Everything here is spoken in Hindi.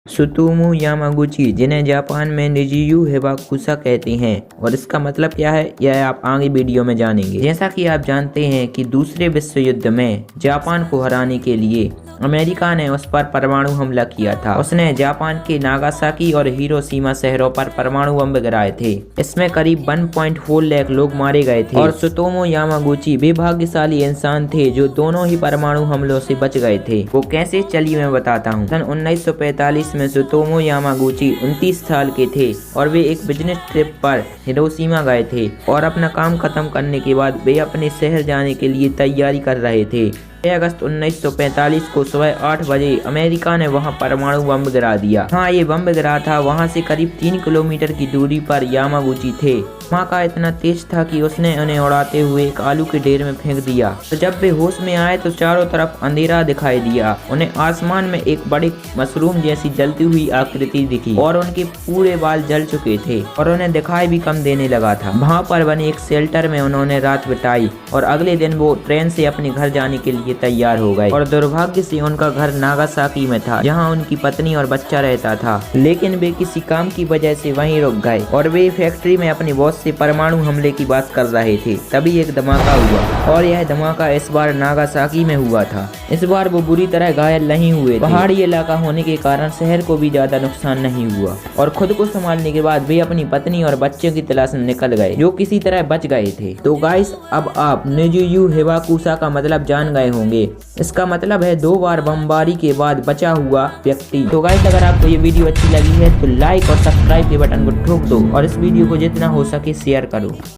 सुतोमू यामागुची, जिन्हें जापान में निजियू हिबाकुसा कहते हैं, और इसका मतलब क्या है यह आप आगे वीडियो में जानेंगे। जैसा कि आप जानते हैं कि दूसरे विश्व युद्ध में जापान को हराने के लिए अमेरिका ने उस पर परमाणु हमला किया था। उसने जापान के नागासाकी और हिरोशिमा शहरों पर परमाणु बम गिराए थे। इसमें करीब 1.4 लाख लोग मारे गए थे और सुतोमू यामागुची वे भाग्यशाली इंसान थे जो दोनों ही परमाणु हमलों से बच गए थे। वो कैसे, चलिए मैं बताता हूँ। सन 1945 में सुतोमू यामागुची 29 साल के थे और वे एक बिजनेस ट्रिप पर हिरोशिमा गए थे और अपना काम खत्म करने के बाद वे अपने शहर जाने के लिए तैयारी कर रहे थे। 6 अगस्त 1945 को सुबह 8 बजे अमेरिका ने वहां परमाणु बम गिरा दिया। हाँ, ये बम गिरा था। वहां से करीब 3 किलोमीटर की दूरी पर यामागुची थे। धमाका इतना तेज था कि उसने उन्हें उड़ाते हुए एक आलू के ढेर में फेंक दिया। तो जब वे होश में आए तो चारों तरफ अंधेरा दिखाई दिया। उन्हें आसमान में एक बड़ी मशरूम जैसी जलती हुई आकृति दिखी और उनके पूरे बाल जल चुके थे और उन्हें दिखाई भी कम देने लगा था। वहाँ पर बने एक शेल्टर में उन्होंने रात बिताई और अगले दिन वो ट्रेन से अपने घर जाने के लिए तैयार हो गए। और दुर्भाग्य से उनका घर नागासाकी में था, जहां उनकी पत्नी और बच्चा रहता था। लेकिन वे किसी काम की वजह से वहीं रुक गए और वे फैक्ट्री में अपने बॉस से परमाणु हमले की बात कर रहे थे। तभी एक धमाका हुआ और यह धमाका इस बार नागासाकी में हुआ था। इस बार वो बुरी तरह घायल नहीं हुए। पहाड़ी इलाका होने के कारण शहर को भी ज्यादा नुकसान नहीं हुआ और खुद को संभालने के बाद वे अपनी पत्नी और बच्चे की तलाश में निकल गए, जो किसी तरह बच गए थे। तो गाइस, अब आप निजियू हिबाकुसा का मतलब जान गए होंगे। इसका मतलब है 2 बार बमबारी के बाद बचा हुआ व्यक्ति। तो गाइस, अगर आपको ये वीडियो अच्छी लगी है तो लाइक और सब्सक्राइब के बटन को ठोक दो और इस वीडियो को जितना हो सके शेयर करो।